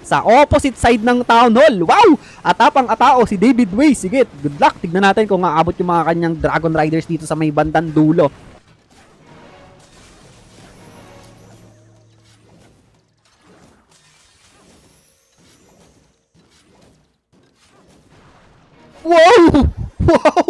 sa opposite side ng Town Hall. Wow! Atapang-atao si David Way. Sige, good luck. Tignan natin kung aabot yung mga kanyang Dragon Riders dito sa may bandang dulo. Wow! Wow!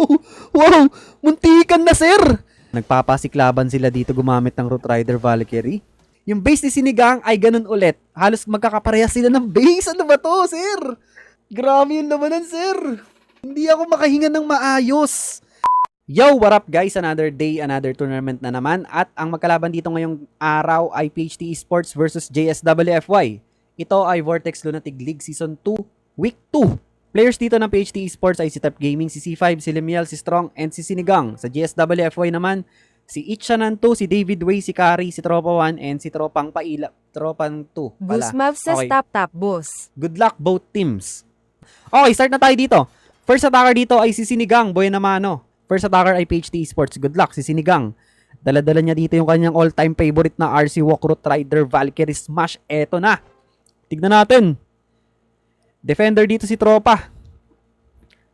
Wow! Muntikan na, sir! Nagpapasiklaban sila dito gumamit ng Root Rider Valkyrie. Yung base ni Sinigang ay ganun ulit. Halos magkakaparehas sila ng base. Ano ba to, sir? Grabe yung lamanan, sir. Hindi ako makahinga ng maayos. Yo, what up guys? Another day, another tournament na naman. At ang magkalaban dito ngayong araw ay PHT Esports versus JSWFY. Ito ay Vortex Lunatic League Season 2, Week 2. Players dito ng PHT Esports ay si Tap Gaming, si C5, si Lemiel, si Strong, and si Sinigang. Sa JSWFY naman, si Itchanan 2, si David Way, si Kari, si Tropa 1, and si Tropang Paila. Tropang 2 pala. Gusmav sa Okay. tap boss. Good luck both teams. Okay, start na tayo dito. First attacker dito ay si Sinigang, Buenamano. First attacker ay PHT Esports. Good luck si Sinigang. Dala-dala niya dito yung kanyang all-time favorite na RC Walkroot Rider Valkyrie Smash. Eto na. Tignan natin. Defender dito si Tropa.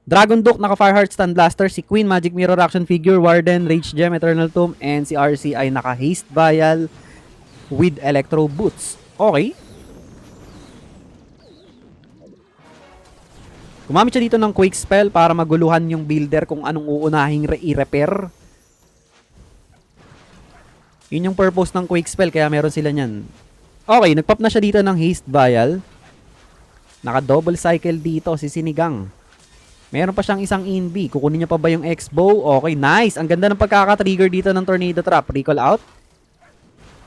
Dragon Duke, naka Fireheart Stand Blaster. Si Queen, Magic Mirror Action Figure, Warden, Rage Gem, Eternal Tomb. And si RC ay naka Haste Vial with Electro Boots. Okay. Gumamit siya dito ng Quick Spell para maguluhan yung builder kung anong uunahing i-repair. Yun yung purpose ng Quick Spell, kaya meron sila nyan. Okay, nagpop na siya dito ng Haste Vial. Naka-double cycle dito si Sinigang. Meron pa siyang isang Invi. Kukunin niya pa ba yung X-Bow? Okay, nice. Ang ganda ng pagkaka-trigger dito ng Tornado Trap. Recall out.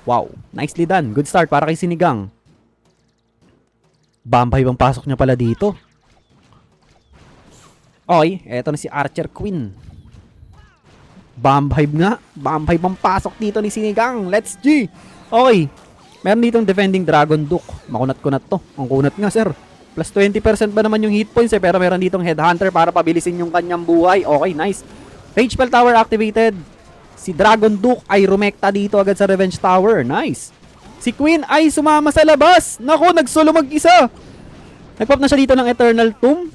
Wow, nicely done. Good start para kay Sinigang. Vampire bang pasok niya pala dito? Okay, eto na si Archer Queen. Vampire nga. Vampire bang pasok dito ni Sinigang. Let's G. Okay. Meron ditong defending Dragon Duke. Makunat-kunat to. Ang kunat nga, sir. Plus 20% ba naman yung hit points eh. Pero meron ditong Headhunter para pabilisin yung kanyang buhay. Okay, nice. Rage Spell Tower activated. Si Dragon Duke ay rumekta dito agad sa Revenge Tower. Nice. Si Queen ay sumama sa labas. Naku, nagsolo mag-isa. Nagpop na siya dito ng Eternal Tomb.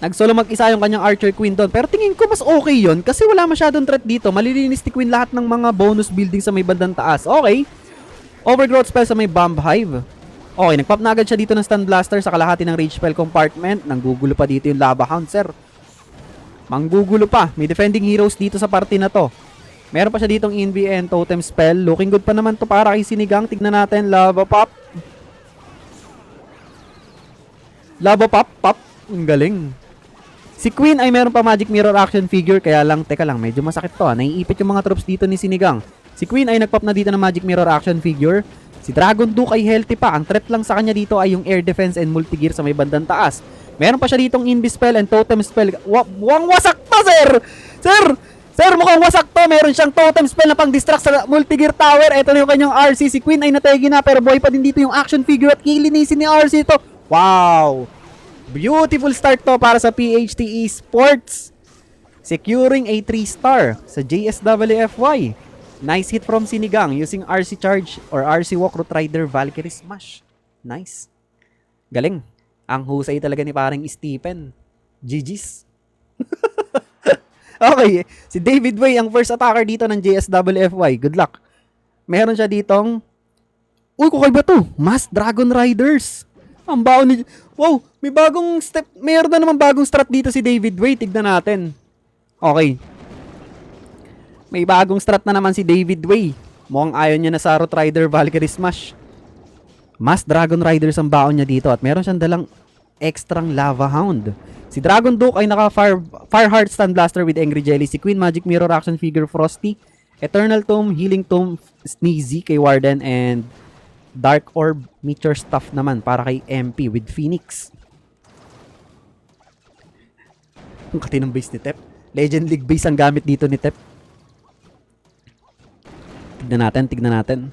Nagsolo mag-isa yung kanyang Archer Queen doon. Pero tingin ko mas okay yon kasi wala masyadong threat dito. Malilinis ni Queen lahat ng mga bonus building sa may bandang taas. Okay. Overgrowth spell sa may Bomb Hive. Okay, nagpop na agad siya dito ng Stun Blaster sa kalahati ng Rage Spell Compartment. Nanggugulo pa dito yung Lava Hound, sir. Manggugulo pa. May defending heroes dito sa party na to. Meron pa siya ditong Invi and Totem Spell. Looking good pa naman to para kay Sinigang. Tignan natin. Lava Pop. Lava Pop. Pop. Ang galing. Si Queen ay meron pa Magic Mirror Action Figure. Kaya lang, teka lang, medyo masakit to. Naiipit yung mga troops dito ni Sinigang. Si Queen ay nagpop na dito ng Magic Mirror Action Figure. Si Dragon Duke ay healthy pa. Ang threat lang sa kanya dito ay yung Air Defense and Multi-Gear sa may bandang taas. Meron pa siya ditong Invi Spell and Totem Spell. Mukhang wasak to, sir! Sir! Sir, mukhang wasak to. Meron siyang Totem Spell na pang-distract sa Multi-Gear Tower. Ito na yung kanyang RC. Si Queen ay nategi na pero boy pa din dito yung action figure at kilinisin ni RC to. Wow! Beautiful start to para sa PHT Esports. Securing a 3-star sa JSWFY. Nice hit from Sinigang using RC Charge or RC Walkroot Rider Valkyrie Smash. Nice. Galing. Ang husay talaga ni parang Stephen. GG's. Okay. Si David Way ang first attacker dito ng JSWFY. Good luck. Meron siya ditong... Uy, kukay ba to? Mass Dragon Riders. Ang baon ni... Wow, may bagong step. Meron na naman bagong strat dito si David Way. Tignan natin. Okay. May bagong strat na naman si David Way. Mukhang ayaw niya na sa Root Rider Valkyrie Smash. Mass Dragon Riders ang baon niya dito at meron siyang dalang extrang Lava Hound. Si Dragon Duke ay naka Fireheart Stand Blaster with Angry Jelly. Si Queen Magic Mirror Action Figure Frosty. Eternal Tomb, Healing Tomb, Sneezy kay Warden and Dark Orb Meteor Stuff naman para kay MP with Phoenix. Ang katinang base ni Tep. Legend League base ang gamit dito ni Tep. Tignan natin.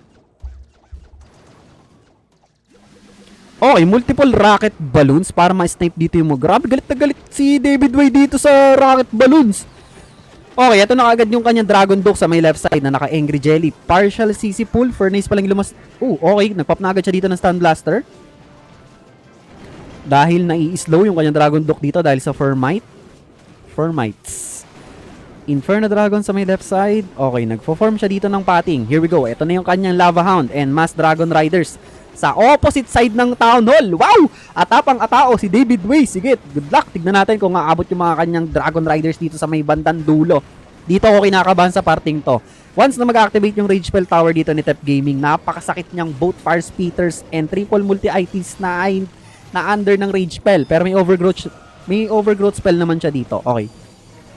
Okay, multiple rocket balloons para ma-snipe dito yung mga. Grabe, galit na galit si David Way dito sa rocket balloons. Okay, ito na agad yung kanyang Dragon Duke sa may left side na naka-Angry Jelly. Partial CC pull. Furnace pa lang lumas. Okay. Nagpop na agad siya dito ng Stun Blaster. Dahil nai-slow yung kanyang Dragon Duke dito dahil sa Firmite. Firmites. Inferno Dragon sa may left side. Okay, nagpo-form siya dito ng patting. Here we go. Ito na yung kanyang Lava Hound and Mass Dragon Riders sa opposite side ng Town Hall. Wow! Atapang atao si David Way. Sige, good luck. Tignan natin kung aabot yung mga kanyang Dragon Riders dito sa may bandang dulo. Dito ako kinakabahan sa parting to. Once na mag-activate yung Rage Spell Tower dito ni Tep Gaming, napakasakit niyang both Fire Spitters and triple multi-ITs na under ng Rage Spell. Pero may overgrowth spell naman siya dito. Okay.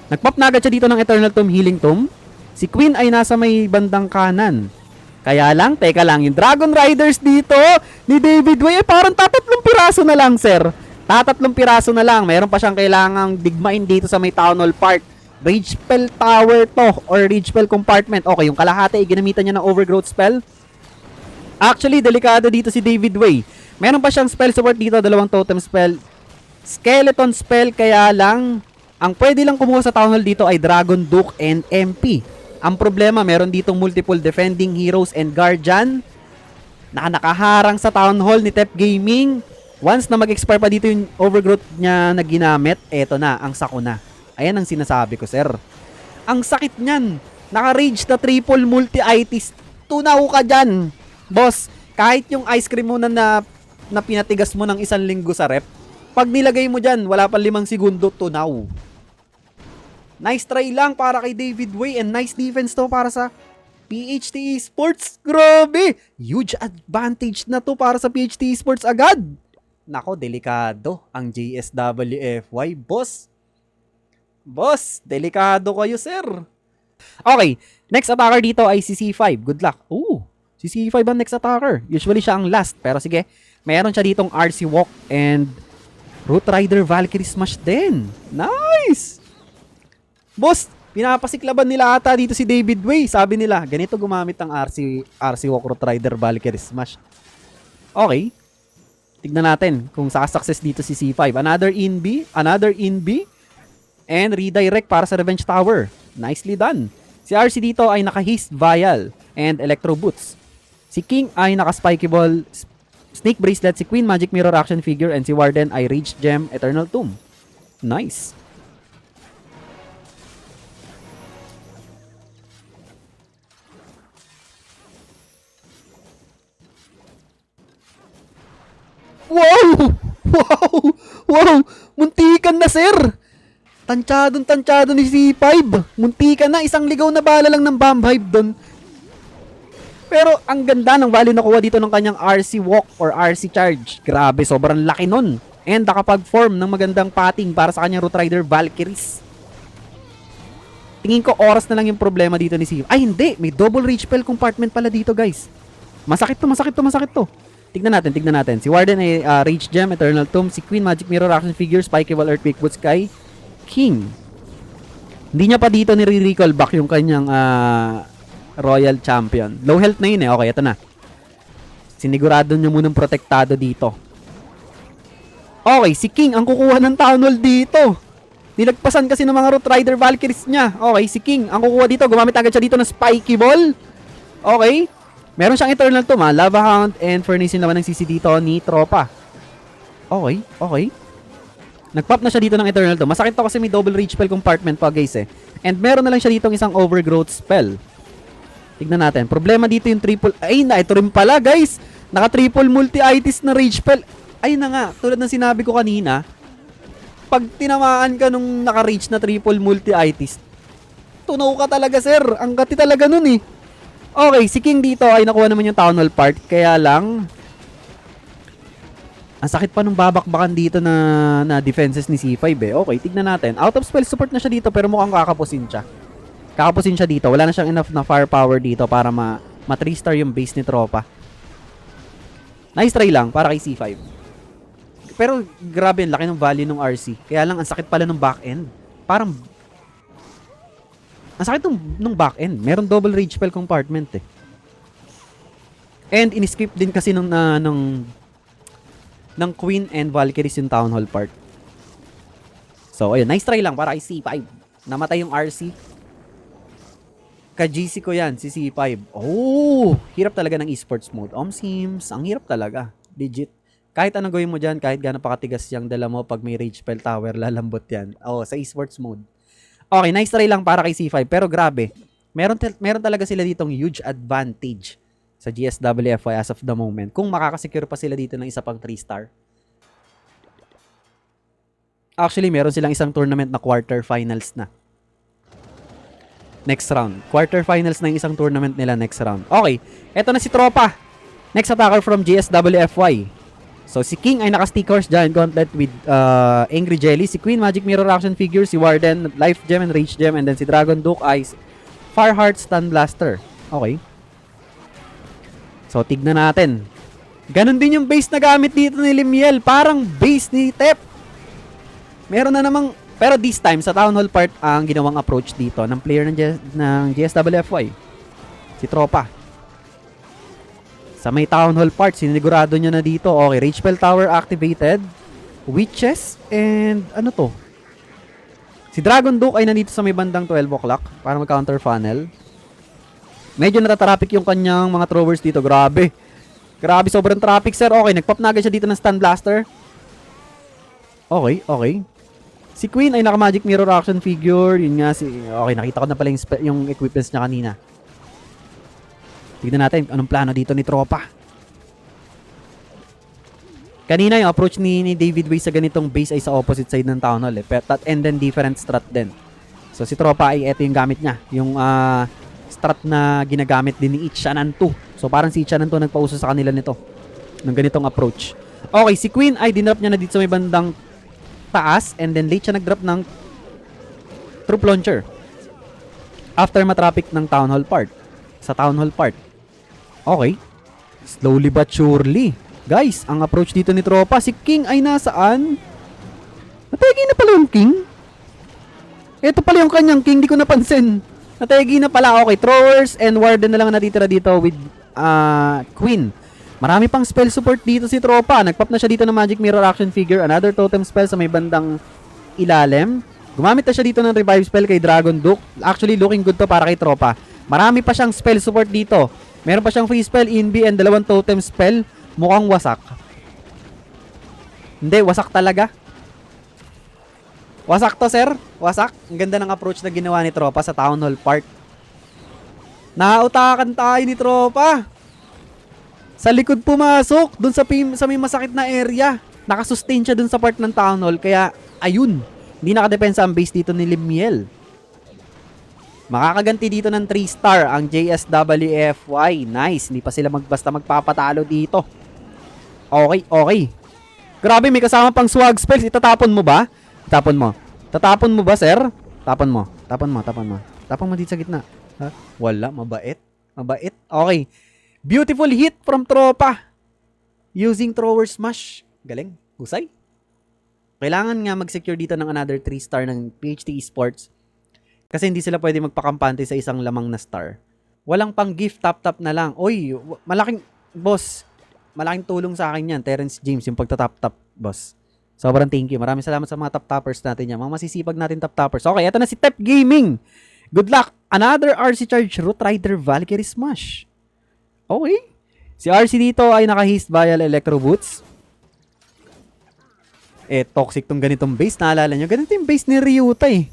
Nagpop na agad siya dito ng Eternal Tomb, Healing Tomb. Si Queen ay nasa may bandang kanan. Kaya lang, teka lang, yung Dragon Riders dito ni David Way, parang tatatlong piraso na lang, sir. Tatatlong piraso na lang. Mayroon pa siyang kailangang digmain dito sa may Town Hall Park. Rage Spell Tower to, or Rage Spell Compartment. Okay, yung kalahati, ginamitan niya ng Overgrowth Spell. Actually, delikado dito si David Way. Meron pa siyang spell support dito, dalawang totem spell. Skeleton spell, kaya lang, ang pwede lang kumuha sa Town Hall dito ay Dragon Duke and MP. Ang problema, meron ditong multiple defending heroes and guardian na nakaharang sa Town Hall ni Tep Gaming. Once na mag-expire pa dito yung overgrowth niya na ginamit, eto na, ang sakuna. Ayan ang sinasabi ko, sir. Ang sakit niyan. Naka-rage na triple multi-ITs. Tunaw ka dyan. Boss, kahit yung ice cream mo na pinatigas mo ng 1 linggo sa rep, pag nilagay mo dyan, wala pa 5 segundo, tunaw. Nice try lang para kay David Way and nice defense to para sa PHT Esports. Grabe! Huge advantage na to para sa PHT Esports agad. Nako, delikado ang JSWFY, boss. Boss, delikado kayo, sir. Okay, next attacker dito ay si C5. Good luck. Si C5 ang next attacker. Usually siya ang last, pero sige. Meron siya ditong RC Walk and Root Rider Valkyrie Smash din. Nice! Boss, pinapasiklaban nila ata dito si David Way. Sabi nila, ganito gumamit ang RC Walk Root Rider Valkyrie Smash. Okay. Tignan natin kung success dito si C5. Another in B, and redirect para sa Revenge Tower. Nicely done. Si RC dito ay naka-Haste Vial and Electro Boots. Si King ay naka-Spiky Ball, Snake Bracelet. Si Queen, Magic Mirror Action Figure. And si Warden ay Rage Gem, Eternal Tomb. Nice. Wow! Wow! Wow! Muntikan na, sir! Tansyado ni C5. Muntikan na. Isang ligaw na bala lang ng Bomb Hive doon. Pero ang ganda ng value na kuha dito ng kanyang RC Walk or RC Charge. Grabe, sobrang laki nun. And nakapag-form ng magandang pating para sa kanyang Root Rider Valkyries. Tingin ko oras na lang yung problema dito ni C5. Ay, hindi! May double Rage Spell Compartment pala dito, guys. Masakit to. Tignan natin. Si Warden ay Rage Gem, Eternal Tomb. Si Queen, Magic Mirror Action Figure, Spike Ball, Earthquake Boots, kay King. Hindi niya pa dito nire-recall back yung kanyang Royal Champion. Low health na yun eh. Okay, ito na. Sinigurado niya munang protektado dito. Okay, si King ang kukuha ng Town Hall dito. Nilagpasan kasi ng mga Root Rider Valkyries niya. Okay, si King ang kukuha dito. Gumamit agad siya dito ng Spiky Ball. Okay. Meron siyang Eternal Tomb, Lava Hound, and Furnace naman ng CC dito ni Tropa. Okay. Nag-pop na siya dito ng Eternal Tomb. Masakit to kasi may double Rage Spell Compartment pa, guys eh. And meron na lang siya ditong isang Overgrowth Spell. Tignan natin. Problema dito yung triple... Ay, ito rin pala, guys. Naka-triple multi-itis na Rage Spell. Ay na nga, tulad ng sinabi ko kanina, pag tinamaan ka nung naka-reach na triple multi-itis, tunaw ka talaga, sir. Ang gati talaga nun eh. Okay, si King dito ay nakuha naman yung Town Hall part. Kaya lang, ang sakit pa nung babakbakan dito na defenses ni C5 eh. Okay, tignan natin. Out of spell support na siya dito pero mukhang kakapusin siya. Kakapusin siya dito. Wala na siyang enough na firepower dito para ma-3-star yung base ni Tropa. Nice try lang para kay C5. Pero grabe, laki ng value ng RC. Kaya lang, ang sakit pala ng back-end. Parang... Ang sakit nung back-end. Meron double Rage Spell Compartment eh. And in-skip din kasi ng Queen and Valkyries yung Town Hall part. So, ayun. Nice try lang para kay C5. Namatay yung RC. Ka-GC ko yan, si C5. Oh, hirap talaga ng esports mode. Sims, ang hirap talaga. Legit. Kahit anong gawin mo dyan, kahit gano'n pakatigas yung dala mo, pag may rage spell tower, lalambot yan. Sa esports mode. Okay, nice try lang para kay C5. Pero grabe, meron talaga sila ditong huge advantage sa GSWFY as of the moment. Kung makakasecure pa sila dito ng isa pang 3-star. Actually, meron silang isang tournament na quarterfinals na. Next round. Quarterfinals na yung isang tournament nila next round. Okay, eto na si Tropa. Next attacker from GSWFY. So, si King ay naka-stick horse giant gauntlet with Angry Jelly. Si Queen, Magic Mirror action figure. Si Warden, Life Gem and Rage Gem. And then si Dragon Duke ay Fireheart Stun Blaster. Okay. So, tignan natin. Ganon din yung base na gamit dito ni Limiel. Parang base ni Tep. Meron na namang... Pero this time, sa Town Hall part ang ginawang approach dito ng player ng GSWFY. Si Tropa. Sa may Town Hall part, sinigurado nyo na dito. Okay, Rage Spell Tower activated. Witches, and ano to? Si Dragon Duke ay nandito sa may bandang 12 o'clock para mag-counter funnel. Medyo natatraffic yung kanyang mga throwers dito. Grabe. Grabe, sobrang traffic, sir. Okay, nag-pop na agad siya dito ng Stun Blaster. Okay, okay. Si Queen ay naka-Magic Mirror action figure. Yun nga si... Okay, nakita ko na pala yung equipments niya kanina. Tignan natin anong plano dito ni Tropa. Kanina yung approach ni David Way sa ganitong base ay sa opposite side ng Town Hall. And then different strat din. So si Tropa ay eto yung gamit niya. Yung strat na ginagamit din ni Ichanan 2. So parang si Ichanan 2 nagpauso sa kanila nito. Ng ganitong approach. Okay, si Queen ay dinrop niya na dito sa may bandang taas, and then late siya nag-drop ng troop launcher after matraffic ng Town Hall part. Sa Town Hall part. Okay. Slowly but surely. Guys, ang approach dito ni Tropa, si King ay nasaan? Nategi na pala yung King? Ito pala yung kanyang King, di ko napansin. Nategi na pala. Okay, throwers and warden na lang natitira dito with Queen. Marami pang spell support dito si Tropa. Nagpop na siya dito ng Magic Mirror action figure. Another totem spell sa may bandang ilalim. Gumamit na siya dito ng revive spell kay Dragon Duke. Actually, looking good to para kay Tropa. Marami pa siyang spell support dito. Meron pa siyang free spell, Inbi, and 2 totem spell. Mukhang wasak. Hindi, wasak talaga. Wasak to, sir. Wasak. Ang ganda ng approach na ginawa ni Tropa sa Town Hall part. Nautakan tayo ni Tropa. Sa likod pumasok, dun sa may masakit na area. Nakasustain siya dun sa part ng Town Hall. Kaya, ayun. Hindi nakadepensa ang base dito ni Limiel. Makakaganti dito ng 3-star ang JSWFY. Nice. Hindi pa sila basta magpapatalo dito. Okay, okay. Grabe, may kasama pang swag spells. Itatapon mo ba? Tapon mo. Tatapon mo ba, sir? Tapon mo. Tapon mo, tapon mo. Tapon mo dito sa gitna. Ha? Wala, mabait. Mabait. Okay. Beautiful hit from Tropa. Using thrower smash. Galing. Husay. Kailangan nga mag-secure dito ng another 3-star ng PHT Esports. Kasi hindi sila pwede magpakampante sa isang lamang na star. Walang pang gift, tap-tap na lang. Oy, malaking, boss. Malaking tulong sa akin yan. Terrence James, yung pagtatap-tap, boss. Sobrang thank you. Maraming salamat sa mga tap-tappers natin yan. Mga masisipag natin tap-tappers. Okay, eto na si Tep Gaming. Good luck. Another RC Charge Root Rider Valkyrie Smash. Okay. Si RC dito ay naka-Haste Vial Electro Boots. Toxic tong ganitong base. Naalala nyo? Ganito yung base ni Ryuta eh.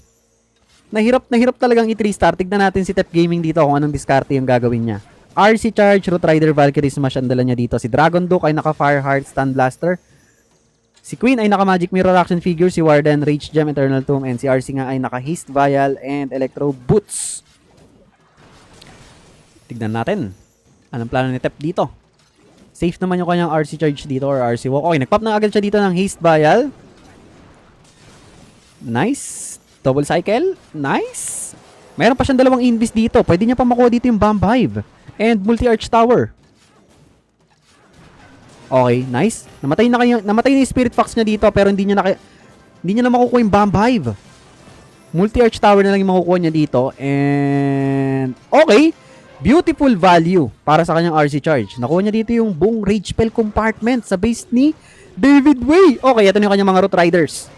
Nahirap talagang i-3-star. Tignan natin si Tep Gaming dito kung anong diskarte yung gagawin niya. RC Charge Root Rider Valkyrie Smash ang dala niya dito. Si Dragon Duke ay naka-Fireheart Stun Blaster. Si Queen ay naka-Magic Mirror action figure. Si Warden, Rage Gem, Eternal Tomb. And si RC nga ay naka-Haste Vial and Electro Boots. Tignan natin. Anong plano ni Tep dito? Safe naman yung kanyang RC Charge dito or RC Walk. Okay, nagpop na agad siya dito ng Haste Vial. Nice. Double cycle. Nice. Meron pa siyang 2 invis dito. Pwede niya pa makuha dito yung Bomb Hive. And Multi-Arch Tower. Okay, nice. Namatay na yung Spirit Fox niya dito pero hindi niya na makukuha yung Bomb Hive. Multi-Arch Tower na lang yung makukuha niya dito. And okay. Beautiful value para sa kanyang RC Charge. Nakuha niya dito yung buong Rage Spell compartment sa base ni David Way. Okay, ito na yung kanyang mga Root Riders.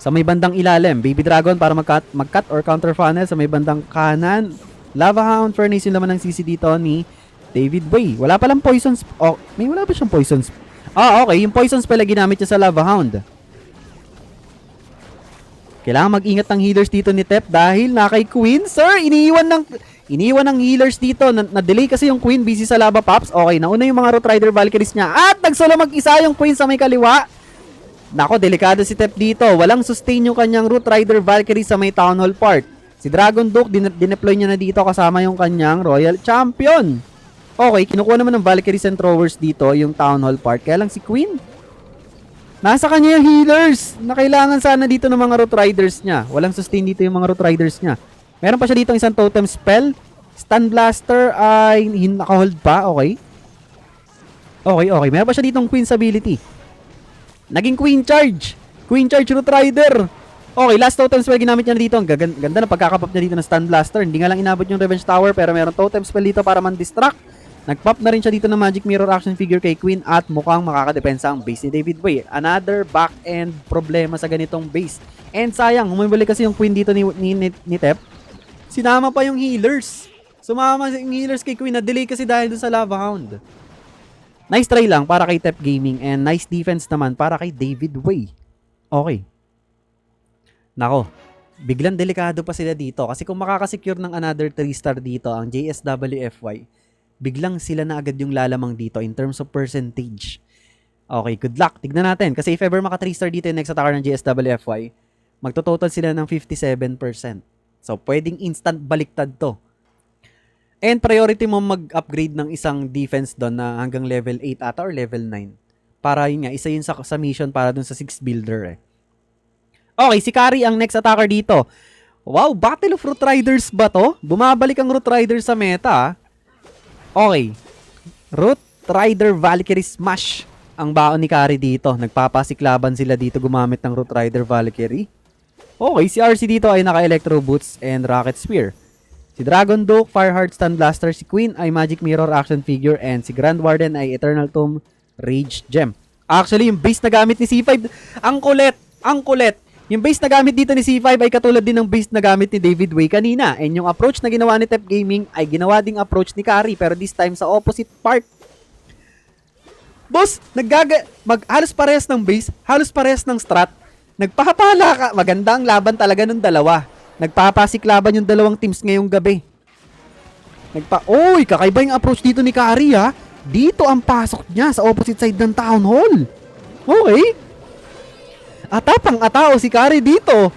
Sa may bandang ilalim, Baby Dragon para mag-cut or counter funnel. Sa may bandang kanan, Lava Hound Furnace yung laman ng CC dito ni David Way. Wala palang poison wala pa siyang poison okay. Yung poison spell na ginamit niya sa Lava Hound. Kailangan mag-ingat ng healers dito ni Tep dahil na kay Queen. Sir, iniwan ng healers dito. Na-delay kasi yung Queen, busy sa Lava Pops. Okay, nauna yung mga Root Rider Valkyries niya. At nagsolo mag-isa yung Queen sa may kaliwa. Nako, delikado si Tep dito. Walang sustain yung kanyang Root Rider Valkyrie sa may Town Hall part. Si Dragon Duke, dineploy niya na dito kasama yung kanyang Royal Champion. Okay, kinukuha naman ng Valkyries and Throwers dito yung Town Hall part. Kaya lang si Queen, nasa kanya yung healers na kailangan sana dito ng mga Root Riders niya. Walang sustain dito yung mga Root Riders niya. Meron pa siya dito isang totem spell. Stun Blaster ay naka-hold pa. Okay. Okay. Meron pa siya ditong Queen's ability. Naging Queen Charge. Queen Charge Root Rider. Okay, last totem spell ginamit niya dito. Ang ganda na pagkakapop niya dito ng Stun Blaster. Hindi nga lang inabot yung Revenge Tower pero meron totem spell dito para man-distract. Nag-pop na rin siya dito ng Magic Mirror action figure kay Queen at mukhang makakadepensa ang base ni David Way. Another back-end problema sa ganitong base. And sayang, humibalik kasi yung Queen dito ni Tep. Sinama pa yung healers. Sumama yung healers kay Queen. Na-delay kasi dahil dun sa Lava Hound. Nice try lang para kay Tep Gaming and nice defense naman para kay David Way. Okay. Nako, biglang delikado pa sila dito kasi kung makakasecure ng another 3-star dito ang JSWFY, biglang sila na agad yung lalamang dito in terms of percentage. Okay, good luck. Tignan natin kasi if ever maka 3-star dito yung next attacker ng JSWFY, magtototal sila ng 57%. So, pwedeng instant baliktad to. And priority mo mag-upgrade ng isang defense doon na hanggang level 8 ata or level 9. Para yun nga, isa yun sa mission para dun sa 6 builder eh. Okay, si Kari ang next attacker dito. Wow, Battle of Root Riders ba to? Bumabalik ang Root Riders sa meta. Okay. Root Rider Valkyrie Smash ang baon ni Kari dito. Nagpapasiklaban sila dito gumamit ng Root Rider Valkyrie. Okay, si RC dito ay naka-Electro Boots and Rocket Spear. Si Dragon Duke, Fireheart, Stun Blaster, si Queen ay Magic Mirror action figure and si Grand Warden ay Eternal Tomb Rage Gem. Actually, yung base na gamit ni C5, ang kulit. Yung base na gamit dito ni C5 ay katulad din ng base na gamit ni David Way kanina. And yung approach na ginawa ni Tep Gaming ay ginawa ding approach ni Kari pero this time sa opposite part. Boss, halos parehas ng base, halos parehas ng strat. Nagpapala ka. Maganda ang laban talaga ng dalawa. Nagpapasiklaban yung dalawang teams ngayong gabi. Kakaiba yung approach dito ni Kari ha. Dito ang pasok niya sa opposite side ng Town Hall. Okay. Atapang-atao si Kari dito.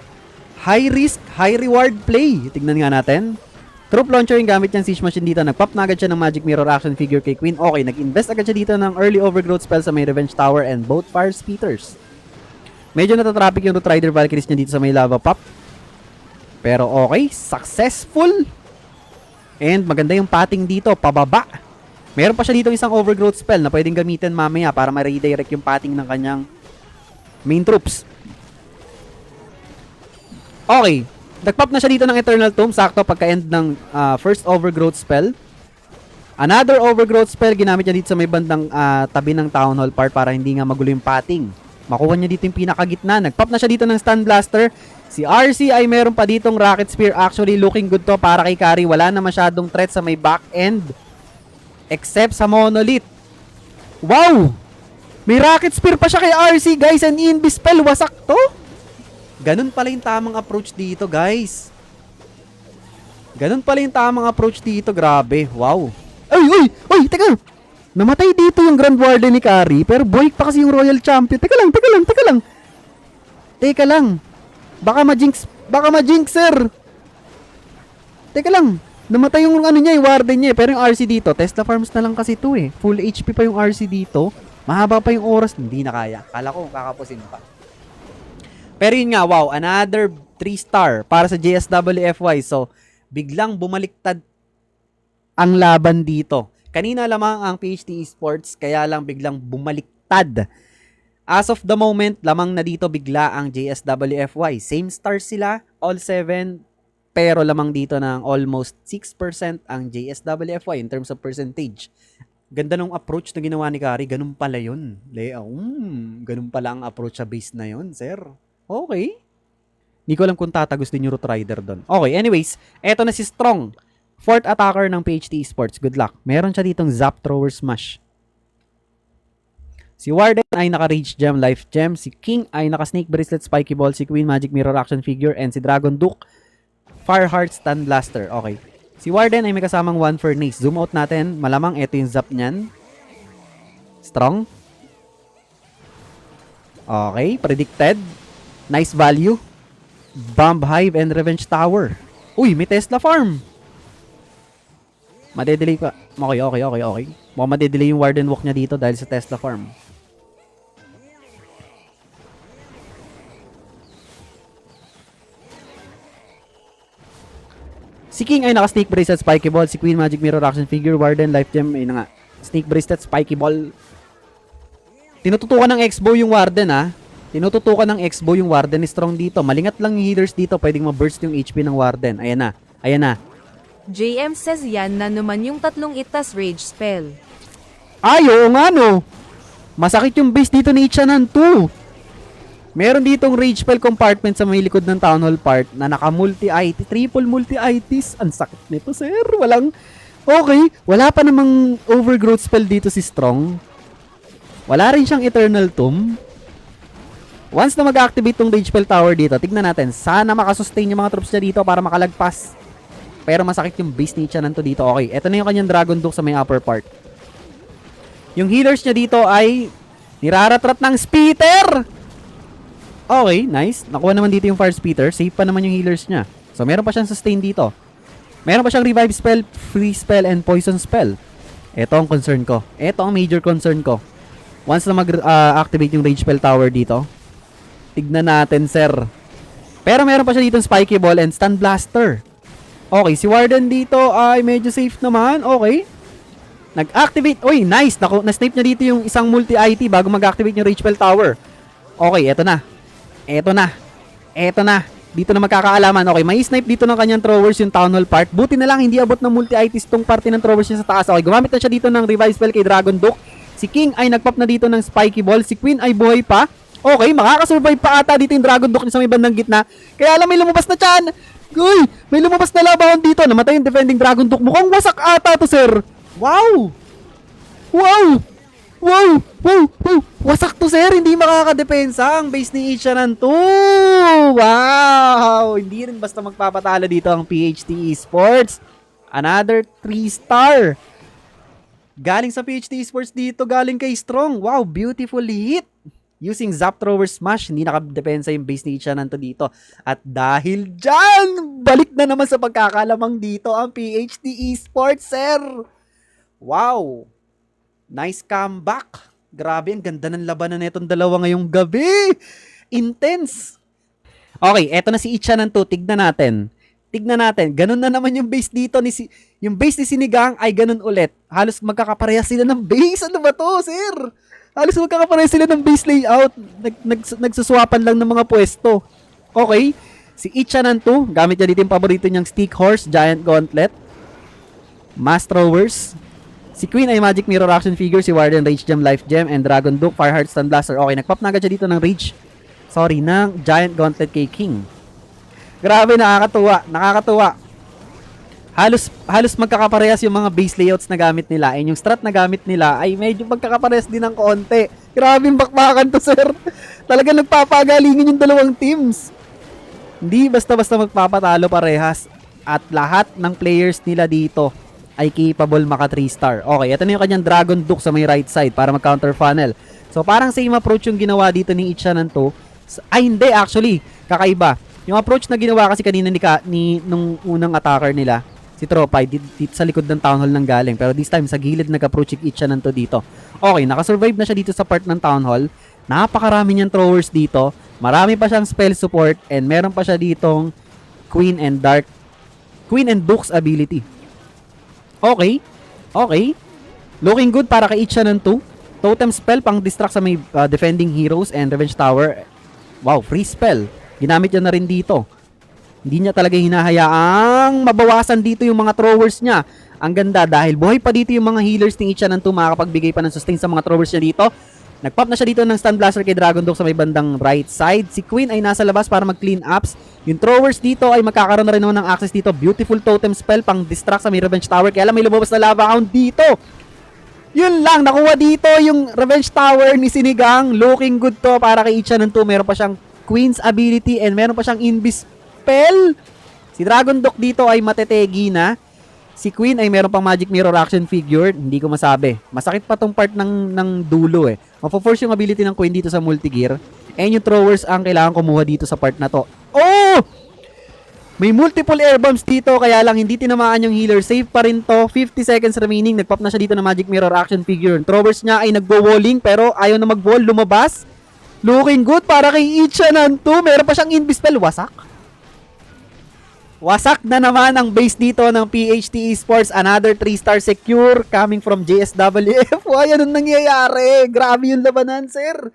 High risk, high reward play. Tignan nga natin. Troop launcher yung gamit niyang siege machine dito. Nagpop na agad siya ng Magic Mirror action figure kay Queen. Okay, nag-invest agad siya dito ng early overgrowth spell sa may Revenge Tower and both fire speeders. Medyo natatraffic yung Root Rider Valkyries niya dito sa may Lava Pop. Pero okay, successful. And maganda yung pating dito, pababa. Meron pa siya dito isang overgrowth spell na pwedeng gamitin mamaya para ma-redirect yung pating ng kanyang main troops. Okay, nagpop na siya dito ng Eternal Tomb, sakto pagka-end ng first overgrowth spell. Another overgrowth spell, ginamit niya dito sa may bandang tabi ng Town Hall part para hindi nga magulo yung pating. Makuha niya dito yung pinakagitna. Nagpop na siya dito ng Stun Blaster. Si RC ay meron pa ditong Rocket Spear. Actually, looking good to para kay Kari. Wala na masyadong threat sa may back end. Except sa Monolith. Wow! May Rocket Spear pa siya kay RC, guys. And ENB spell, wasak to. Ganun pala yung tamang approach dito, guys. Ganun pala yung tamang approach dito. Grabe. Wow. Ay! Teka! Namatay dito yung Grand Warden ni Kari. Pero buhay pa kasi yung Royal Champion. Teka lang. Baka ma-jinx, sir. Teka lang. Namatay yung yung Warden niya. Pero yung RC dito, Tesla Farms na lang kasi ito eh. Full HP pa yung RC dito. Mahaba pa yung oras. Hindi na kaya. Kala ko kakapusin pa. Pero yun nga, wow. Another 3-star para sa JSWFY. So, biglang bumaliktad ang laban dito. Kanina lamang ang PHT Esports, kaya lang biglang bumaliktad. As of the moment, lamang na dito bigla ang JSWFY. Same stars sila, all 7, pero lamang dito ng almost 6% ang JSWFY in terms of percentage. Ganda nung approach na ginawa ni Kari, ganun pala yun. Ganun pala ang approach sa base na yun, sir. Okay. Hindi ko alam kung tatagos din yung Root Rider doon. Okay, anyways, eto na si Strong. Fourth attacker ng PHT Esports. Good luck. Meron siya ditong Zap Thrower Smash. Si Warden ay naka-Rage Gem, Life Gem. Si King ay naka-Snake Bracelet, Spiky Ball. Si Queen, Magic Mirror Action Figure. And si Dragon Duke, Fireheart, Stun Blaster. Okay. Si Warden ay may kasamang 1 Furnace. Zoom out natin. Malamang eto yung Zap niyan. Strong. Okay, predicted. Nice value. Bomb Hive and Revenge Tower. Uy, may Tesla Farm. Madedelay pa. Okay. Mukhang madedelay yung Warden Walk niya dito dahil sa Tesla Farm. Si King ay naka-Snake Bracelet, Spiky Ball. Si Queen, Magic Mirror Action Figure. Warden, Life Gem. Ayun na nga. Snake Bracelet, Spiky Ball. Tinututukan ng X-Bow yung Warden, ha. Tinututukan ng X-Bow yung Warden. Strong dito. Malingat lang yung healers dito. Pwedeng ma-burst yung HP ng Warden. Ayan na. JM says yan na naman yung 3 itas rage spell. Ay, oo nga, no. Masakit yung base dito ni Ichanan 2. Meron ditong rage spell compartment sa may likod ng Town Hall part na naka-multi-IT. Triple multi-ITs. Ang sakit nito, sir. Okay. Wala pa namang overgrowth spell dito si Strong. Wala rin siyang Eternal Tomb. Once na mag-activate tong Rage Spell Tower dito, tignan natin. Sana makasustain yung mga troops niya dito para makalagpas. Pero masakit yung base ni Chanan to dito. Okay, eto na yung kanyang Dragon Duke sa may upper part. Yung healers niya dito ay niraratrat ng Speeder! Okay, nice. Nakuha naman dito yung Fire Speeder. Safe pa naman yung healers niya. So, meron pa siyang sustain dito. Meron pa siyang Revive Spell, Free Spell, and Poison Spell. Ito ang concern ko. Ito ang major concern ko. Once na mag-activate yung Rage Spell Tower dito, tignan natin, sir. Pero meron pa siya dito Spiky Ball and Stun Blaster. Okay, si Warden dito ay medyo safe naman. Okay. Nag-activate. Uy, nice. Na-snipe niya dito yung isang multi-IT bago mag-activate yung Rage Spell Tower. Okay, eto na. Dito na magkakaalaman. Okay, may snipe dito ng kanyang throwers yung Town Hall part. Buti na lang hindi abot ng multi-ITs tong parte ng throwers niya sa taas. Okay, gumamit na siya dito ng Revive Spell kay Dragon Duke. Si King ay nagpop na dito ng Spiky Ball. Si Queen ay buhay pa. Okay, makakasurvive pa ata dito yung Dragon Duke sa may bandang gitna. Kaya alam, may lumabas na dyan. Uy, may lumabas na labawan dito. Namatay yung defending Dragon Duke. Mukhang wasak ata to, sir. Wow. Wasak to, sir. Hindi makakadepensa ang base ni Ichanan 2. Wow. Hindi rin basta magpapatalo dito ang PHT Esports. Another 3-star. Galing sa PHT Esports dito, galing kay Strong. Wow, beautiful hit. Using Zap Thrower Smash, hindi nakadepensa yung base ni Ichanan to dito. At dahil dyan, balik na naman sa pagkakalamang dito ang PHT Esports, sir. Wow. Nice comeback. Grabe, ang ganda ng labanan na itong dalawa ngayong gabi. Intense. Okay, eto na si Ichanan to. Tignan natin. Ganun na naman yung base dito yung base ni Sinigang ay ganun ulit. Halos magkakaparehas sila ng base. Ano ba to, sir? Halos magkakaparehas sila ng base layout. Nagsuswapan lang ng mga pwesto. Okay. Si Ichanan 2, gamit niya dito yung paborito niyang Stick Horse, Giant Gauntlet, Mass Throwers. Si Queen ay Magic Mirror Action Figure, si Warden Rage Gem, Life Gem, and Dragon Duke, Fireheart, Stun Blaster. Okay, nagpop na agad siya dito ng Rage. Ng Giant Gauntlet kay King. Grabe, nakakatuwa. Halos magkakaparehas yung mga base layouts na gamit nila. And yung strat na gamit nila ay medyo magkakaparehas din ng konti. Grabe yung bakbakan to, sir. Talaga nagpapagalingin yung dalawang teams. Hindi basta-basta magpapatalo parehas. At lahat ng players nila dito ay capable maka 3-star. Okay, ito na yung kanyang Dragon Duke sa may right side para mag-counter funnel. So parang same approach yung ginawa dito ni Ichanan to. Ay hindi, actually, kakaiba. Yung approach na ginawa kasi kanina nung unang attacker nila, si Tropay, dito sa likod ng Town Hall nang galing. Pero this time, sa gilid nag-approach yung Ichanan to dito. Okay, nakasurvive na siya dito sa part ng Town Hall. Napakarami niyang throwers dito. Marami pa siyang spell support. And meron pa siya ditong Queen and Duke's ability. Okay. Looking good para kay Ichanan 2. Totem spell pang distract sa may defending heroes and Revenge Tower. Wow, free spell. Ginamit niya na rin dito. Hindi niya talaga hinahayaang mabawasan dito yung mga throwers niya. Ang ganda dahil buhay pa dito yung mga healers ni Ichanan 2, makakapagbigay pa ng sustain sa mga throwers niya dito. Nagpop na siya dito ng Stun Blaster kay Dragon Duke sa may bandang right side. Si Queen ay nasa labas para mag-clean ups. Yung throwers dito ay magkakaroon na rin naman ng access dito. Beautiful totem spell pang distract sa may Revenge Tower. Kaya lang may lumabas na Lava Hound dito. Yun lang, nakuha dito yung Revenge Tower ni Sinigang. Looking good to para kay Icha ng 2. Meron pa siyang Queen's ability and meron pa siyang Invis spell. Si Dragon Duke dito ay matetegi na. Si Queen ay meron pang Magic Mirror action figure. Hindi ko masabi. Masakit pa tong part ng dulo eh. Mapo-force yung ability ng Queen dito sa multi-gear. And yung throwers ang kailangan kumuha dito sa part na to. Oh! May multiple air bombs dito kaya lang hindi tinamaan yung healer. Save pa rin to. 50 seconds remaining. Nagpop na siya dito ng Magic Mirror action figure. Yung throwers niya ay nagwo-walling pero ayaw na mag-wall. Lumabas. Looking good para kay Icha ng 2. Meron pa siyang Invis spell. Wasak. Wasak na naman ang base dito ng PHT Esports. Another 3-star secure coming from JSWF. Why, anong nangyayari? Grabe yung labanan, sir.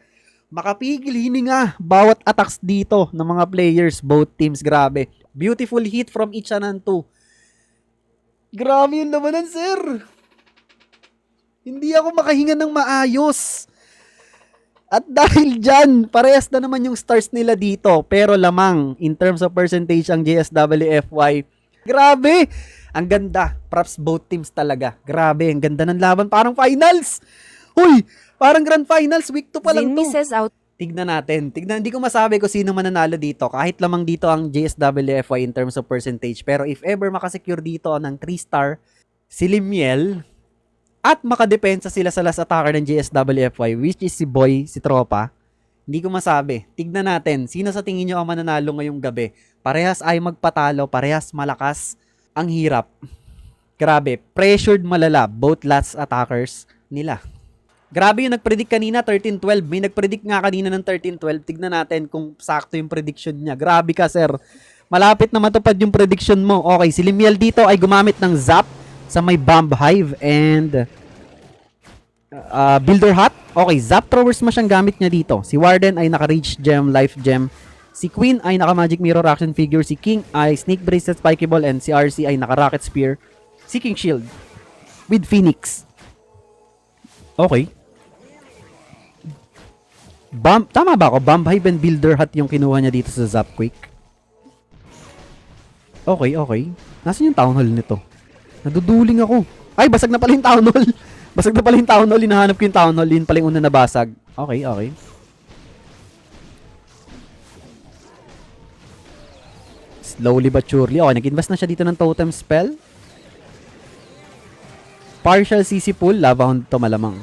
Makapigil hininga bawat attacks dito ng mga players. Both teams, grabe. Beautiful hit from Ichanan 2. Grabe yung labanan, sir. Hindi ako makahinga ng maayos. At dahil dyan, parehas na naman yung stars nila dito. Pero lamang, in terms of percentage, ang JSWFY. Grabe! Ang ganda. Props both teams talaga. Grabe, ang ganda ng laban. Parang finals! Uy! Parang grand finals. Week 2 pa lang Zinmi to. says out. Tignan natin. Hindi ko masabi kung sino mananalo dito. Kahit lamang dito ang JSWFY in terms of percentage. Pero if ever makasecure dito ng 3-star, si Limiel, at makadepensa sila sa last attacker ng JSWFY, which is si Boy, si Tropa. Hindi ko masabi. Tignan natin, sino sa tingin nyo ang mananalo ngayong gabi? Parehas ay magpatalo, parehas malakas. Ang hirap. Grabe, pressured malala, both last attackers nila. Grabe yung nagpredict kanina, 13-12. May nagpredict nga kanina ng 13-12. Tignan natin kung sakto yung prediction niya. Grabe ka, sir. Malapit na matupad yung prediction mo. Okay, si Limiel dito ay gumamit ng Zap sa may Bomb Hive and Builder Hut. Okay, Zap Throwers mo siyang gamit niya dito. Si Warden ay naka-Rage Gem, Life Gem. Si Queen ay naka-Magic Mirror action figure. Si King ay Snake Bracelet, Spiky Ball. And si RC ay naka-Rocket Spear, Seeking Shield with Phoenix. Okay. Tama ba ako? Bomb Hive and Builder Hut yung kinuha niya dito sa Zap Quick. Okay, okay. Nasaan yung Town Hall nito? Naduduling ako. Ay, basag na pala yung Town Hall. Basag na pala yung Town Hall. Hinahanap ko yung Town Hall. Yun pala yung una na basag. Okay, okay. Slowly but surely. Okay, nag-invest na siya dito ng Totem Spell. Partial CC Pool. Lava Hound to malamang.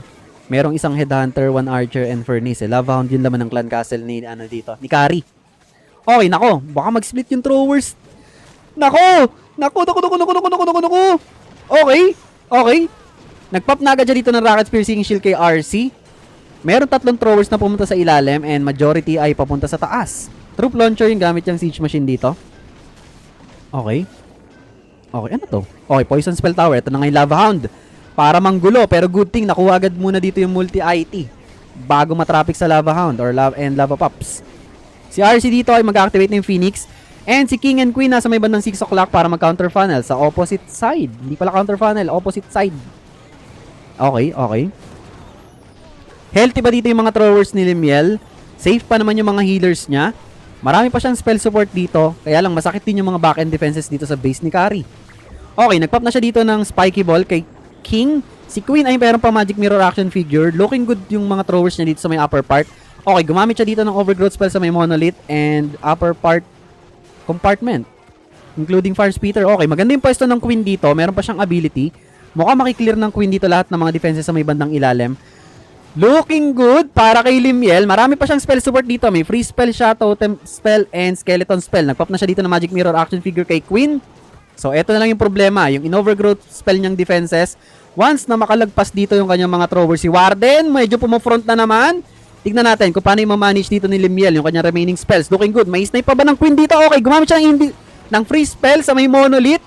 Merong isang Headhunter, 1 Archer, and Furnace. Lava Hound yun laman ng Clan Castle ni, ni Kari. Okay, nako. Baka mag-split yung throwers. Nako! Naku! Okay. Okay. Nag-pop na agad siya dito ng Rocket Spear, Seeking Shield kay RC. Meron 3 throwers na pumunta sa ilalim and majority ay papunta sa taas. Troop Launcher yung gamit yung Siege Machine dito. Okay. Okay, ano to? Okay, Poison Spell Tower. Ito na nga yung Lava Hound. Para manggulo, pero good thing, nakuha agad muna dito yung multi-IT bago matraffic sa Lava Hound or Lava Pops. Si RC dito ay mag-activate ng Phoenix. And si King and Queen nasa may bandang 6 o'clock para mag-counter funnel sa opposite side. Hindi pala counter funnel, opposite side. Okay, okay. Healthy ba dito yung mga throwers ni Limiel? Safe pa naman yung mga healers niya. Marami pa siyang spell support dito. Kaya lang masakit din yung mga back-end defenses dito sa base ni Kari. Okay, nag-pop na siya dito ng Spiky Ball kay King. Si Queen ay meron pa Magic Mirror action figure. Looking good yung mga throwers niya dito sa may upper part. Okay, gumamit siya dito ng Overgrowth spell sa may Monolith and upper part compartment, including Fire Spitter. Okay, maganda yung pwesto ng Queen dito. Meron pa siyang ability. Mukhang makiklear ng Queen dito lahat ng mga defenses sa may bandang ilalim. Looking good para kay Limiel. Marami pa siyang spell support dito. May free spell siya, totem spell, and skeleton spell. Nagpop na siya dito ng Magic Mirror action figure kay Queen. So, eto na lang yung problema. Yung in-overgrowth spell niyang defenses. Once na makalagpas dito yung kanyang mga throwers, si Warden, medyo pumufront na naman. Tignan natin kung paano yung ma-manage dito ni Limiel yung kanyang remaining spells. Looking good. May snipe pa ba ng Queen dito? Okay, gumamit siya ng free spell sa may Monolith.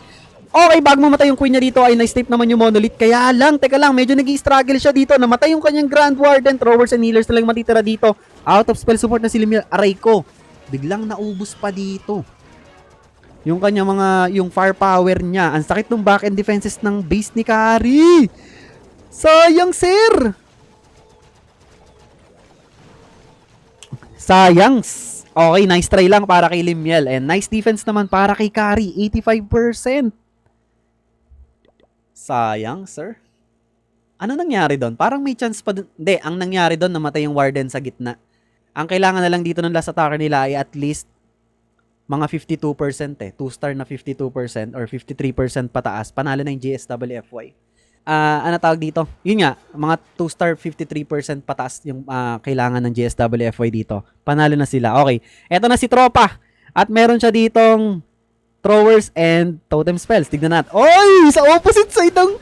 Okay, bago mamatay yung Queen niya dito ay na-snipe naman yung Monolith. Kaya lang, teka lang, medyo nag-i-struggle siya dito. Namatay yung kanyang Grand Warden. Throwers and healers na lang matitira dito. Out of spell support na si Limiel. Aray ko, biglang naubos pa dito yung kanyang yung firepower niya. Ang sakit ng back-end defenses ng base ni Kari. Sayang, sir. Sayang. Okay, nice try lang para kay Limiel. And nice defense naman para kay Kari. 85%. Sayang, sir. Ano nangyari doon? Parang may chance pa dun. Hindi, ang nangyari doon, namatay yung Warden sa gitna. Ang kailangan na lang dito ng last attacker nila ay at least mga 52% eh. 2-star na 52% or 53% pataas. Panalo na yung GSWFY. Ano tawag dito? Yun nga, mga 2-star 53% pataas yung kailangan ng GSWFY dito. Panalo na sila. Okay. Eto na si Tropa. At meron siya ditong throwers and totem spells. Tignan natin. Oy! Sa opposite side ng...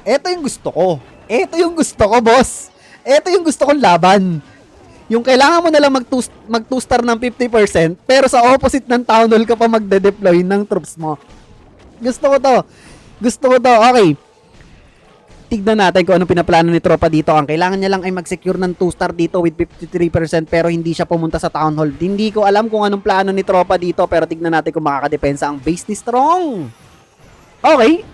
Eto yung gusto ko. Eto yung gusto ko, boss. Eto yung gusto kong laban. Yung kailangan mo na lang mag 2-star ng 50%, pero sa opposite ng Town Hall ka pa magde-deploy ng troops mo. Gusto ko to. Gusto ko to. Okay. Tignan natin kung anong pinaplano ni Tropa dito. Ang kailangan niya lang ay mag-secure ng 2-star dito with 53% pero hindi siya pumunta sa Town Hall. Hindi ko alam kung anong plano ni Tropa dito pero tignan natin kung makakadepensa ang base ni Strong. Okay.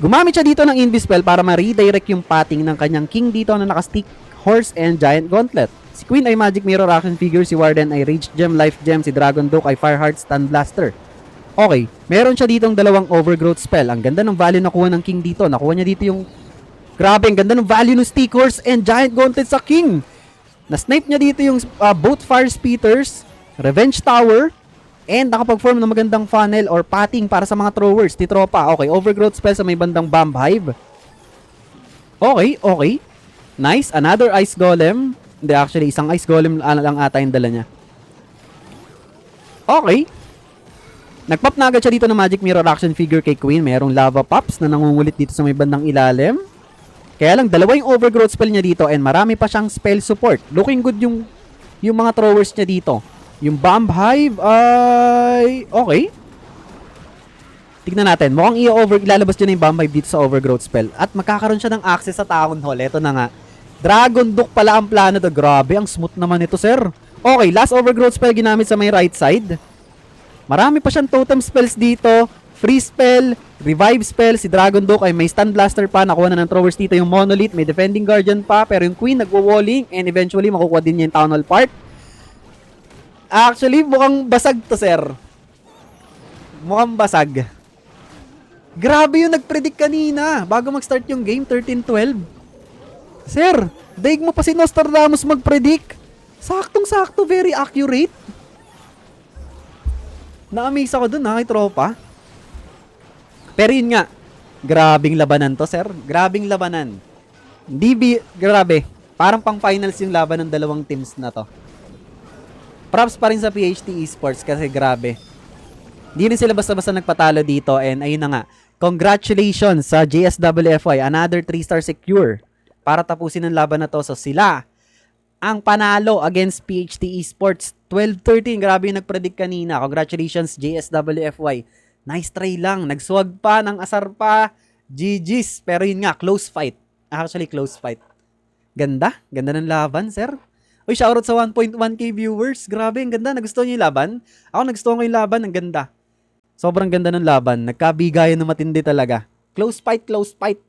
Gumamit siya dito ng Invispell para ma-redirect yung pating ng kanyang king dito na naka-stick, horse, and giant gauntlet. Si Queen ay Magic Mirror action figure, si Warden ay Rage Gem, Life Gem, si Dragon Duke ay Fireheart, Stun Blaster. Okay, meron siya ditong dalawang overgrowth spell. Ang ganda ng value nakuha ng king dito. Nakuha niya dito yung... Grabe, ang ganda ng value ng stick, horse, and giant gauntlet sa king. Na-snipe niya dito yung both fire speeders, revenge tower, and nakapag-form ng magandang funnel or pating para sa mga throwers ni Tropa. Okay, overgrowth spell sa may bandang bomb hive. Okay, okay. Nice, another ice golem. Hindi, actually, isang ice golem lang ata yung dala niya. Okay. Nagpop na agad siya dito ng Magic Mirror action figure kay Queen. Merong lava pops na nangungulit dito sa may bandang ilalim. Kaya lang, dalawa yung overgrowth spell niya dito and marami pa siyang spell support. Looking good yung mga throwers niya dito. Yung bomb hive ay... Okay. Tignan natin. Mukhang ilalabas niya na yung bomb hive dito sa overgrowth spell. At magkakaroon siya ng access sa Town Hall. Ito na nga. Dragon Duke pala ang plano to. Grabe, ang smooth naman ito, sir. Okay, last overgrowth spell ginamit sa may right side. Marami pa siyang totem spells dito. Free spell, revive spell. Si Dragon Duke ay may stun blaster pa. Nakuha na ng throwers dito yung monolith. May defending guardian pa. Pero yung Queen nagwo-walling. And eventually makukuha din niya yung Town Hall part. Actually, mukhang basag to, sir. Mukhang basag. Grabe yung nag-predict kanina. Bago mag-start yung game, 13-12. Sir, daig mo pa si Nostradamus mag-predict. Saktong-sakto, very accurate. Na-amaze ako dun, ha, kay Tropa. Pero yun nga, grabing labanan to, sir. Grabing labanan. Grabe. Parang pang-finals yung laban ng dalawang teams na to. Props pa rin sa PHT Esports kasi grabe. Hindi rin sila basta-basta nagpatalo dito and ayun na nga. Congratulations sa JSWFY. Another 3-star secure para tapusin ang laban na to. So sila ang panalo against PHT Esports. 12-13. Grabe yung nag-predict kanina. Congratulations JSWFY. Nice try lang. Nagswag pa, ng asar pa. GG's. Pero yun nga, close fight. Actually, close fight. Ganda. Ganda ng laban, sir. Uy, shoutout sa 1.1k viewers. Grabe, ang ganda. Nagustuhan niyo yung laban? Ako nagustuhan ko yung laban. Ang ganda. Sobrang ganda ng laban. Nagkabigayan na matindi talaga. Close fight, close fight.